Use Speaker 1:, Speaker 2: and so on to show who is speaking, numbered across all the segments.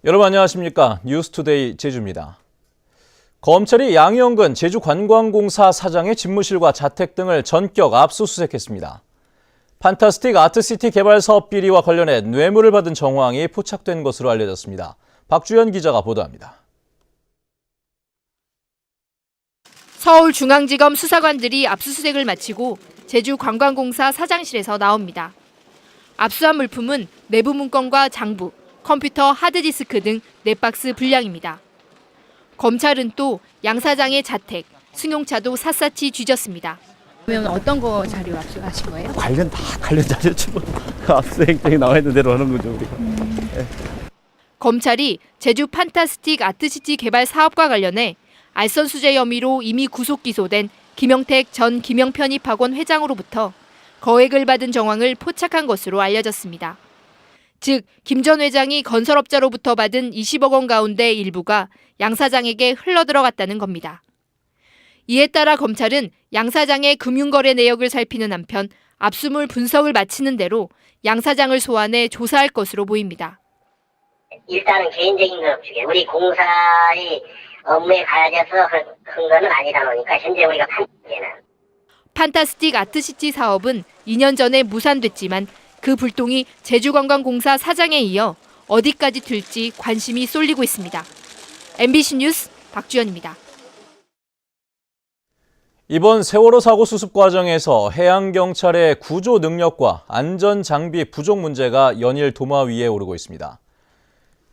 Speaker 1: 여러분 안녕하십니까? 뉴스투데이 제주입니다. 검찰이 양희영근 제주관광공사 사장의 집무실과 자택 등을 전격 압수수색했습니다. 판타스틱 아트시티 개발 사업 비리와 관련해 뇌물을 받은 정황이 포착된 것으로 알려졌습니다. 박주연 기자가 보도합니다.
Speaker 2: 서울중앙지검 수사관들이 압수수색을 마치고 제주관광공사 사장실에서 나옵니다. 압수한 물품은 내부 문건과 장부, 컴퓨터 하드디스크 등 4박스 분량입니다. 검찰은 또 양 사장의 자택, 승용차도 샅샅이 뒤졌습니다.
Speaker 3: 그러면 어떤 거 자료 압수하신 거예요?
Speaker 4: 관련 자료죠. 압수행정이 나와 있는 대로 하는 거죠, 우리가.
Speaker 2: 검찰이 제주 판타스틱 아트시티 개발 사업과 관련해 알선 수재 혐의로 이미 구속 기소된 김영택 전 김영편입학원 회장으로부터 거액을 받은 정황을 포착한 것으로 알려졌습니다. 즉, 김 전 회장이 건설업자로부터 받은 20억 원 가운데 일부가 양 사장에게 흘러들어갔다는 겁니다. 이에 따라 검찰은 양 사장의 금융거래 내역을 살피는 한편 압수물 분석을 마치는 대로 양 사장을 소환해 조사할 것으로 보입니다.
Speaker 5: 일단은 개인적인 것 중에 우리 공사의 업무에 가야돼서 큰 거는 아니다 보니까 현재 우리가 판단에는
Speaker 2: 판타스틱 아트시티 사업은 2년 전에 무산됐지만 그 불똥이 제주관광공사 사장에 이어 어디까지 튈지 관심이 쏠리고 있습니다. MBC 뉴스 박주연입니다.
Speaker 1: 이번 세월호 사고 수습 과정에서 해양경찰의 구조 능력과 안전장비 부족 문제가 연일 도마 위에 오르고 있습니다.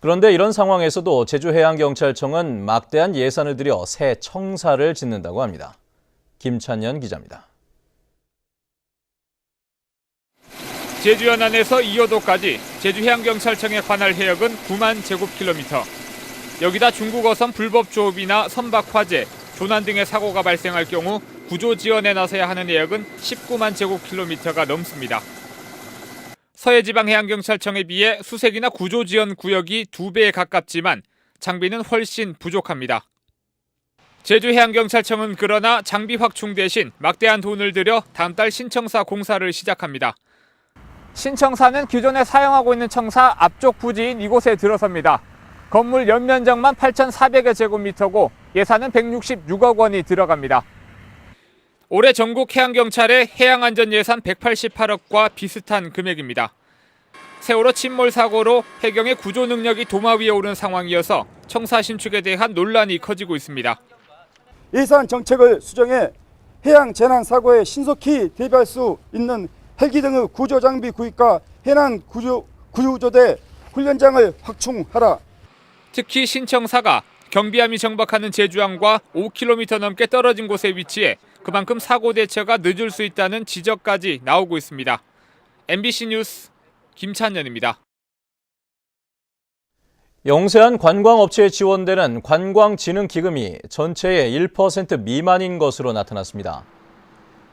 Speaker 1: 그런데 이런 상황에서도 제주해양경찰청은 막대한 예산을 들여 새 청사를 짓는다고 합니다. 김찬현 기자입니다.
Speaker 6: 제주 연안에서 2호도까지 제주해양경찰청의 관할 해역은 9만 제곱킬로미터. 여기다 중국 어선 불법 조업이나 선박 화재, 조난 등의 사고가 발생할 경우 구조 지원에 나서야 하는 해역은 19만 제곱킬로미터가 넘습니다. 서해지방해양경찰청에 비해 수색이나 구조 지원 구역이 2배에 가깝지만 장비는 훨씬 부족합니다. 제주해양경찰청은 그러나 장비 확충 대신 막대한 돈을 들여 다음 달 신청사 공사를 시작합니다. 신청사는 기존에 사용하고 있는 청사 앞쪽 부지인 이곳에 들어섭니다. 건물 연면적만 8,400여 제곱미터고 예산은 166억 원이 들어갑니다. 올해 전국 해양경찰의 해양안전 예산 188억과 비슷한 금액입니다. 세월호 침몰 사고로 해경의 구조 능력이 도마 위에 오른 상황이어서 청사 신축에 대한 논란이 커지고 있습니다.
Speaker 7: 예산 정책을 수정해 해양 재난 사고에 신속히 대비할 수 있는 헬기 등의 구조 장비 구입과 해난 구조대 훈련장을 확충하라.
Speaker 6: 특히 신청사가 경비함이 정박하는 제주항과 5km 넘게 떨어진 곳에 위치해 그만큼 사고 대처가 늦을 수 있다는 지적까지 나오고 있습니다. MBC 뉴스 김찬현입니다.
Speaker 1: 영세한 관광업체에 지원되는 관광진흥기금이 전체의 1% 미만인 것으로 나타났습니다.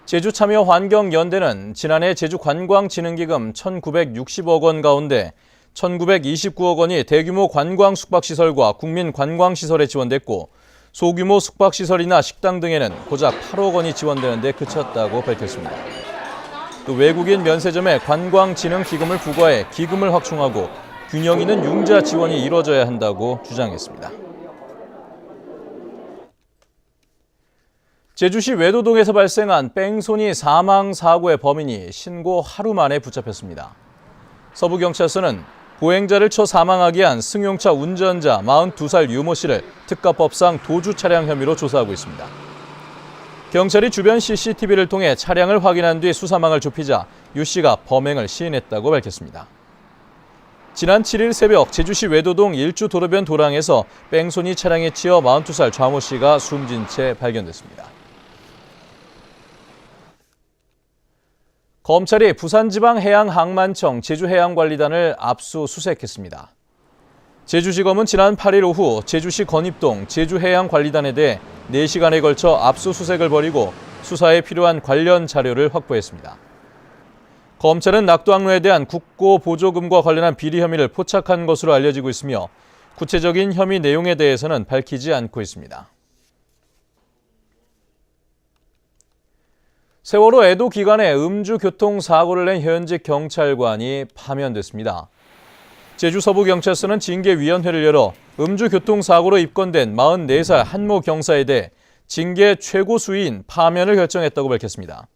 Speaker 1: 제주참여환경연대는 지난해 제주관광진흥기금 1,960억 원 가운데 1,929억 원이 대규모 관광 숙박시설과 국민 관광시설에 지원됐고 소규모 숙박시설이나 식당 등에는 고작 8억 원이 지원되는 데 그쳤다고 밝혔습니다. 또 외국인 면세점에 관광진흥기금을 부과해 기금을 확충하고 균형 있는 융자 지원이 이뤄져야 한다고 주장했습니다. 제주시 외도동에서 발생한 뺑소니 사망 사고의 범인이 신고 하루 만에 붙잡혔습니다. 서부경찰서는 보행자를 쳐 사망하게 한 승용차 운전자 42살 유모 씨를 특가법상 도주 차량 혐의로 조사하고 있습니다. 경찰이 주변 CCTV를 통해 차량을 확인한 뒤 수사망을 좁히자 유 씨가 범행을 시인했다고 밝혔습니다. 지난 7일 새벽 제주시 외도동 일주 도로변 도랑에서 뺑소니 차량에 치여 42살 좌모 씨가 숨진 채 발견됐습니다. 검찰이 부산지방해양항만청 제주해양관리단을 압수수색했습니다. 제주지검은 지난 8일 오후 제주시 건입동 제주해양관리단에 대해 4시간에 걸쳐 압수수색을 벌이고 수사에 필요한 관련 자료를 확보했습니다. 검찰은 낙도항로에 대한 국고보조금과 관련한 비리 혐의를 포착한 것으로 알려지고 있으며 구체적인 혐의 내용에 대해서는 밝히지 않고 있습니다. 세월호 애도 기간에 음주 교통사고를 낸 현직 경찰관이 파면됐습니다. 제주 서부경찰서는 징계위원회를 열어 음주교통사고로 입건된 44살 한모 경사에 대해 징계 최고 수위인 파면을 결정했다고 밝혔습니다.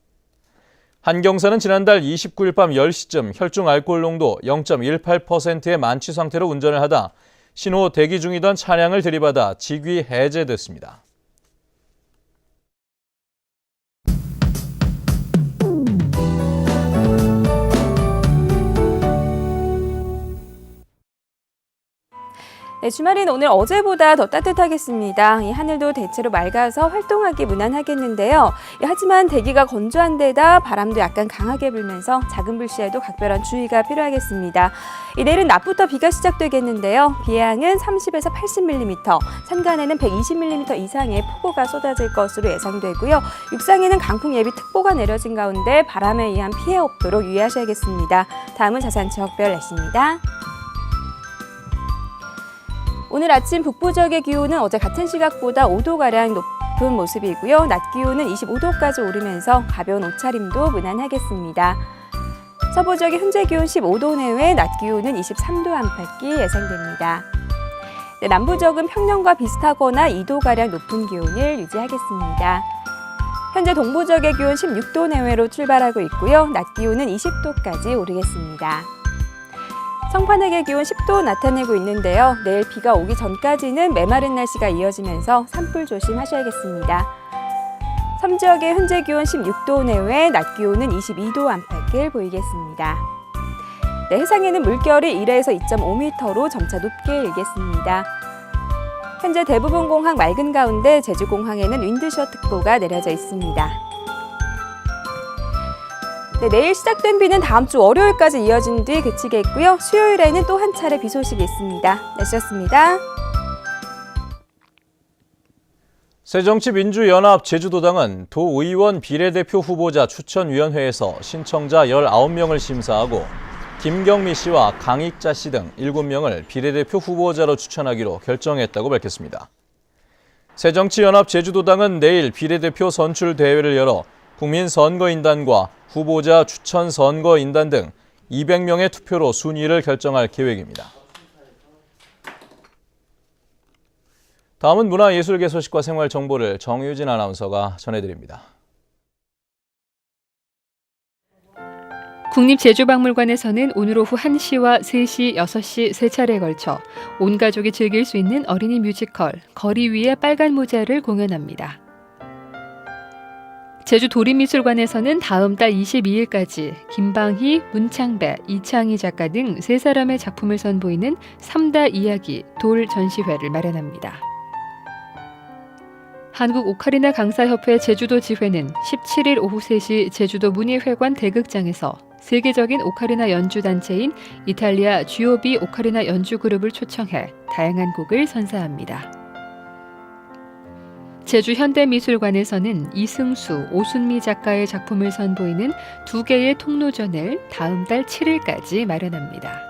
Speaker 1: 한 경사는 지난달 29일 밤 10시쯤 혈중 알코올 농도 0.18%의 만취 상태로 운전을 하다 신호 대기 중이던 차량을 들이받아 직위 해제됐습니다.
Speaker 8: 네, 주말인 오늘 어제보다 더 따뜻하겠습니다. 이 하늘도 대체로 맑아서 활동하기 무난하겠는데요. 하지만 대기가 건조한 데다 바람도 약간 강하게 불면서 작은 불씨에도 각별한 주의가 필요하겠습니다. 내일은 낮부터 비가 시작되겠는데요. 비 양은 30에서 80mm, 산간에는 120mm 이상의 폭우가 쏟아질 것으로 예상되고요. 육상에는 강풍 예비특보가 내려진 가운데 바람에 의한 피해 없도록 유의하셔야겠습니다. 다음은 자세한 지역별 날씨입니다. 오늘 아침 북부 지역의 기온은 어제 같은 시각보다 5도가량 높은 모습이고요. 낮 기온은 25도까지 오르면서 가벼운 옷차림도 무난하겠습니다. 서부 지역의 현재 기온 15도 내외, 낮 기온은 23도 안팎이 예상됩니다. 네, 남부 지역은 평년과 비슷하거나 2도가량 높은 기온을 유지하겠습니다. 현재 동부 지역의 기온 16도 내외로 출발하고 있고요. 낮 기온은 20도까지 오르겠습니다. 성판역의 기온 10도 나타내고 있는데요. 내일 비가 오기 전까지는 메마른 날씨가 이어지면서 산불 조심하셔야겠습니다. 섬지역의 현재 기온 16도 내외, 낮 기온은 22도 안팎을 보이겠습니다. 네, 해상에는 물결이 1에서 2.5m로 점차 높게 일겠습니다. 현재 대부분 공항 맑은 가운데 제주공항에는 윈드시어 특보가 내려져 있습니다. 네, 내일 시작된 비는 다음 주 월요일까지 이어진 뒤 그치겠고요. 수요일에는 또 한 차례 비 소식이 있습니다. 날씨였습니다.
Speaker 1: 새정치민주연합 제주도당은 도의원 비례대표 후보자 추천위원회에서 신청자 19명을 심사하고 김경미 씨와 강익자 씨 등 7명을 비례대표 후보자로 추천하기로 결정했다고 밝혔습니다. 새정치연합 제주도당은 내일 비례대표 선출대회를 열어 국민선거인단과 후보자 추천선거인단 등 200명의 투표로 순위를 결정할 계획입니다. 다음은 문화예술계 소식과 생활 정보를 정유진 아나운서가 전해드립니다.
Speaker 9: 국립제주박물관에서는 오늘 오후 1시와 3시, 6시 세 차례에 걸쳐 온 가족이 즐길 수 있는 어린이 뮤지컬 거리 위의 빨간 모자를 공연합니다. 제주도립미술관에서는 다음 달 22일까지 김방희, 문창배, 이창희 작가 등 3사람의 작품을 선보이는 3다 이야기 돌 전시회를 마련합니다. 한국 오카리나 강사협회 제주도 지회는 17일 오후 3시 제주도 문예회관 대극장에서 세계적인 오카리나 연주 단체인 이탈리아 GOB 오카리나 연주 그룹을 초청해 다양한 곡을 선사합니다. 제주현대미술관에서는 이승수, 오순미 작가의 작품을 선보이는 2개의 통로전을 다음 달 7일까지 마련합니다.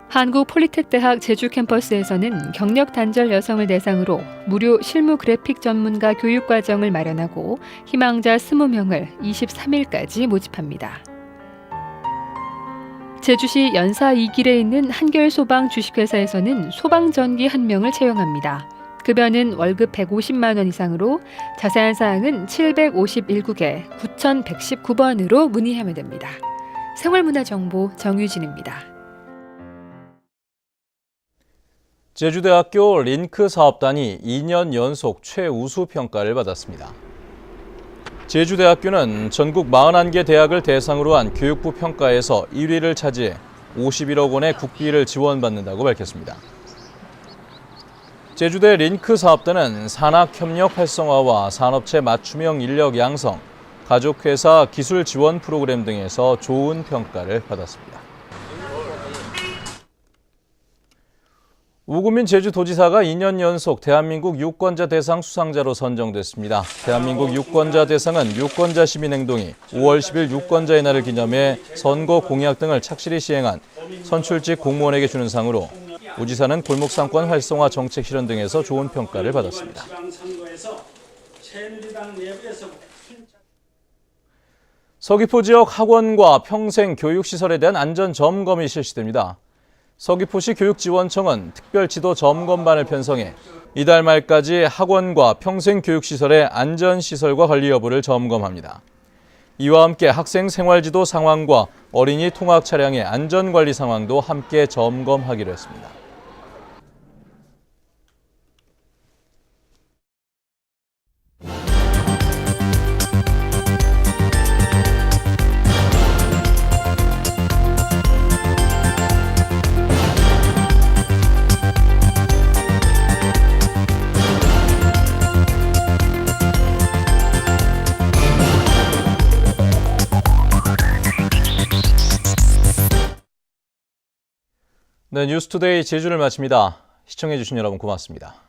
Speaker 9: 한국폴리텍대학 제주캠퍼스에서는 경력 단절 여성을 대상으로 무료 실무 그래픽 전문가 교육과정을 마련하고 희망자 20명을 23일까지 모집합니다. 제주시 연사 2길에 있는 한결소방 주식회사에서는 소방전기 1명을 채용합니다. 급여는 월급 150만 원 이상으로 자세한 사항은 751국에 9119번으로 문의하면 됩니다. 생활문화정보 정유진입니다.
Speaker 1: 제주대학교 링크 사업단이 2년 연속 최우수 평가를 받았습니다. 제주대학교는 전국 41개 대학을 대상으로 한 교육부 평가에서 1위를 차지해 51억 원의 국비를 지원받는다고 밝혔습니다. 제주대 링크 사업단은 산학협력 활성화와 산업체 맞춤형 인력 양성, 가족회사 기술 지원 프로그램 등에서 좋은 평가를 받았습니다. 우금민 제주도지사가 2년 연속 대한민국 유권자 대상 수상자로 선정됐습니다. 대한민국 유권자 대상은 유권자 시민행동이 5월 10일 유권자의 날을 기념해 선거 공약 등을 착실히 시행한 선출직 공무원에게 주는 상으로 우 지사는 골목상권 활성화 정책 실현 등에서 좋은 평가를 받았습니다. 서귀포 지역 학원과 평생교육시설에 대한 안전점검이 실시됩니다. 서귀포시 교육지원청은 특별지도 점검반을 편성해 이달 말까지 학원과 평생교육시설의 안전시설과 관리 여부를 점검합니다. 이와 함께 학생 생활지도 상황과 어린이 통학 차량의 안전관리 상황도 함께 점검하기로 했습니다. 네, 뉴스투데이 제주를 마칩니다. 시청해주신 여러분 고맙습니다.